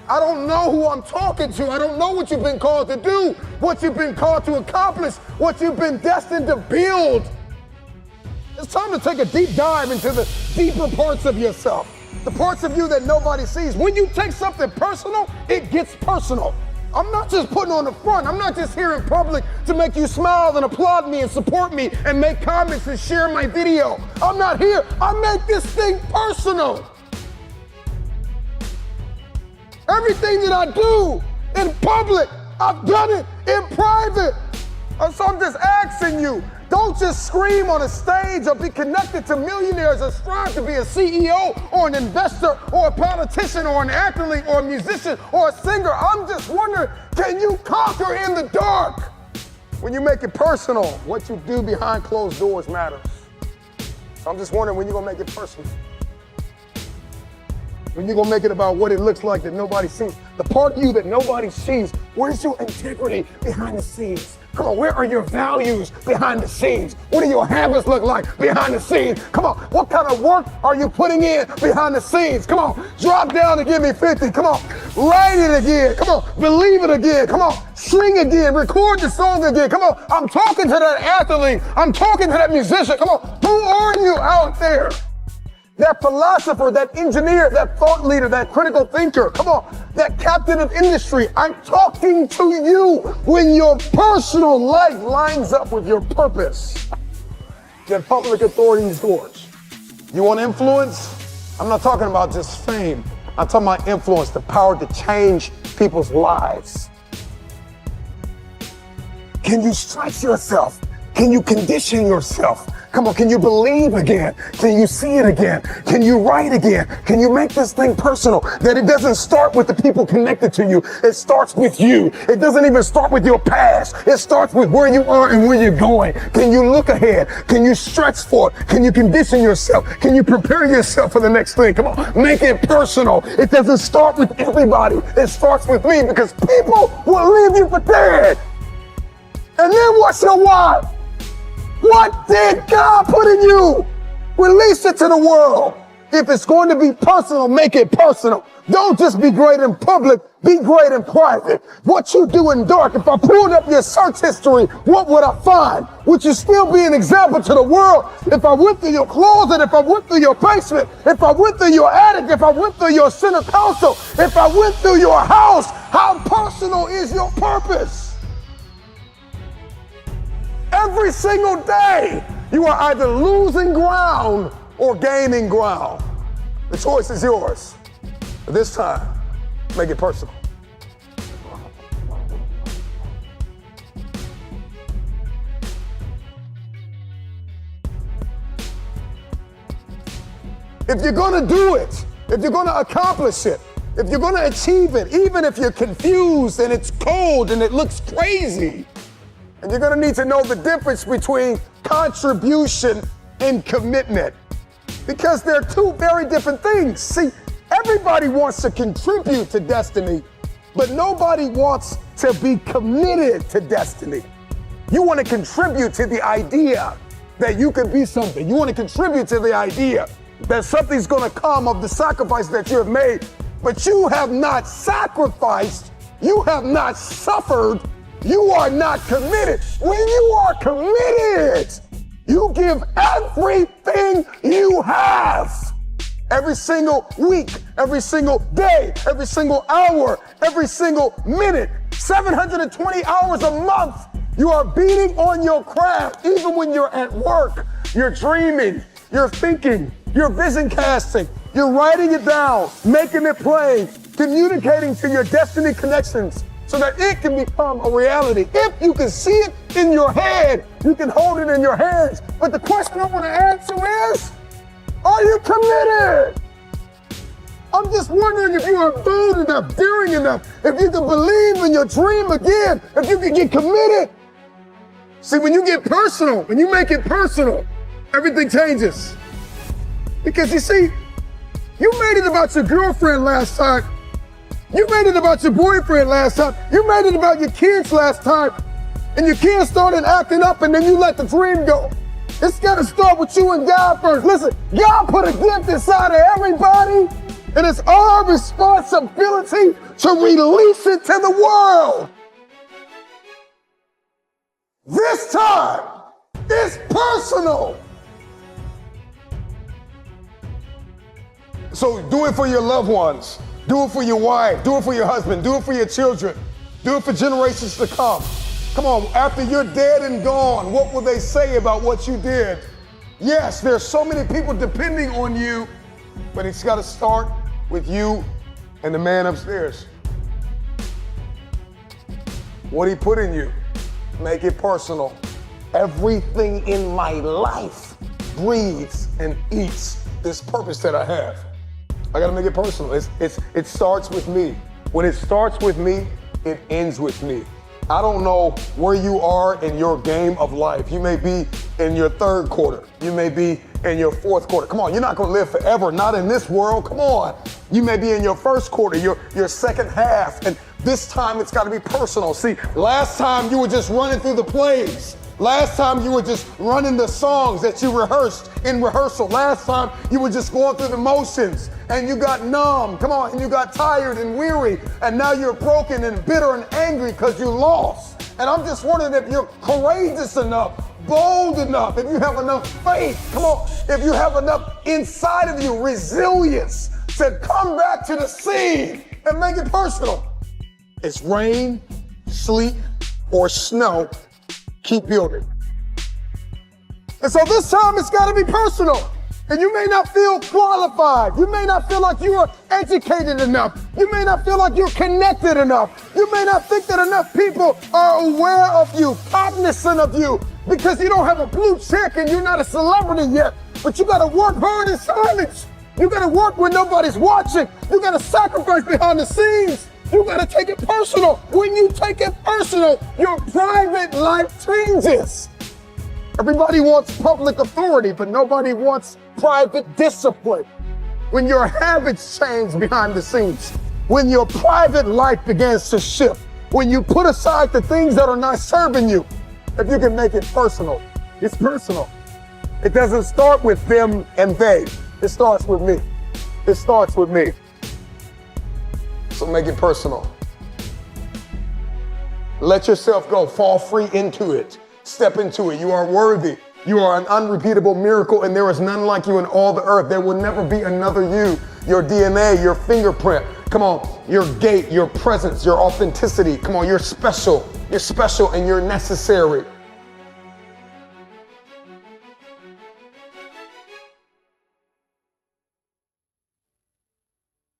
I don't know who I'm talking to. I don't know what you've been called to do, what you've been called to accomplish, what you've been destined to build. It's time to take a deep dive into the deeper parts of yourself, the parts of you that nobody sees. When you take something personal, it gets personal. I'm not just putting on the front. I'm not just here in public to make you smile and applaud me and support me and make comments and share my video. I'm not here. I make this thing personal. Everything that I do in public, I've done it in private. And so I'm just asking you, don't just scream on a stage or be connected to millionaires or strive to be a CEO or an investor or a politician or an athlete or a musician or a singer. I'm just wondering, can you conquer in the dark? When you make it personal, what you do behind closed doors matters. So I'm just wondering when you're gonna make it personal. When you're gonna make it about what it looks like that nobody sees. The part of you that nobody sees, where's your integrity behind the scenes? Come on, where are your values behind the scenes? What do your habits look like behind the scenes? Come on, what kind of work are you putting in behind the scenes? Come on, drop down and give me 50. Come on, write it again. Come on, believe it again. Come on, sing again, record the song again. Come on, I'm talking to that athlete. I'm talking to that musician. Come on, who are you out there? That philosopher, that engineer, that thought leader, that critical thinker, come on, that captain of industry, I'm talking to you when your personal life lines up with your purpose. Then public authority is yours. You want influence? I'm not talking about just fame. I'm talking about influence, the power to change people's lives. Can you stretch yourself? Can you condition yourself? Come on, can you believe again? Can you see it again? Can you write again? Can you make this thing personal? That it doesn't start with the people connected to you. It starts with you. It doesn't even start with your past. It starts with where you are and where you're going. Can you look ahead? Can you stretch for it? Can you condition yourself? Can you prepare yourself for the next thing? Come on, make it personal. It doesn't start with everybody. It starts with me because people will leave you for dead. And then what's your why? What did God put in you? Release it to the world. If it's going to be personal, make it personal. Don't just be great in public, be great in private. What you do in dark, if I pulled up your search history, what would I find? Would you still be an example to the world? If I went through your closet, if I went through your basement, if I went through your attic, if I went through your center console, if I went through your house, how personal is your purpose? Every single day, you are either losing ground or gaining ground. The choice is yours. But this time, make it personal. If you're gonna do it, if you're gonna accomplish it, if you're gonna achieve it, even if you're confused and it's cold and it looks crazy, and you're gonna need to know the difference between contribution and commitment, because they're two very different things. See, everybody wants to contribute to destiny, but nobody wants to be committed to destiny. You wanna contribute to the idea that you can be something. You wanna contribute to the idea that something's gonna come of the sacrifice that you have made, but you have not sacrificed, you have not suffered, you are not committed. When you are committed, you give everything you have. Every single week, every single day, every single hour, every single minute, 720 hours a month, you are beating on your craft. Even when you're at work, you're dreaming, you're thinking, you're vision casting, you're writing it down, making it plain, communicating to your destiny connections, so that it can become a reality. If you can see it in your head, you can hold it in your hands. But the question I want to answer is, are you committed? I'm just wondering if you are bold enough, daring enough, if you can believe in your dream again, if you can get committed. See, when you get personal, when you make it personal, everything changes. Because you see, you made it about your girlfriend last time. You made it about your boyfriend last time. You made it about your kids last time. And your kids started acting up and then you let the dream go. It's gotta start with you and God first. Listen, God put a gift inside of everybody. And it's our responsibility to release it to the world. This time, it's personal. So do it for your loved ones. Do it for your wife. Do it for your husband. Do it for your children. Do it for generations to come. Come on, after you're dead and gone, what will they say about what you did? Yes, there's so many people depending on you, but it's got to start with you and the man upstairs. What he put in you, make it personal. Everything in my life breathes and eats this purpose that I have. I gotta make it personal. It starts with me. When it starts with me, it ends with me. I don't know where you are in your game of life. You may be in your third quarter. You may be in your fourth quarter. Come on, you're not gonna live forever, not in this world. Come on. You may be in your first quarter, your second half, and this time it's gotta be personal. See, last time you were just running through the plays. Last time you were just running the songs that you rehearsed in rehearsal. Last time you were just going through the motions and you got numb. Come on, and you got tired and weary, and now you're broken and bitter and angry because you lost. And I'm just wondering if you're courageous enough, bold enough, if you have enough faith, come on, if you have enough inside of you, resilience to come back to the scene and make it personal. It's rain, sleet, or snow. Keep building. And so this time it's got to be personal. And you may not feel qualified. You may not feel like you are educated enough. You may not feel like you're connected enough. You may not think that enough people are aware of you, cognizant of you, because you don't have a blue check and you're not a celebrity yet. But you got to work hard in silence. You got to work when nobody's watching. You got to sacrifice behind the scenes. You gotta take it personal. When you take it personal, your private life changes. Everybody wants public authority, but nobody wants private discipline. When your habits change behind the scenes, when your private life begins to shift, when you put aside the things that are not serving you, if you can make it personal, it's personal. It doesn't start with them and they. It starts with me. It starts with me. So make it personal. Let yourself go. Fall free into it. Step into it. You are worthy. You are an unrepeatable miracle, and there is none like you in all the earth. There will never be another you. Your DNA, your fingerprint. Come on, your gait, your presence, your authenticity. Come on, you're special. You're special and you're necessary.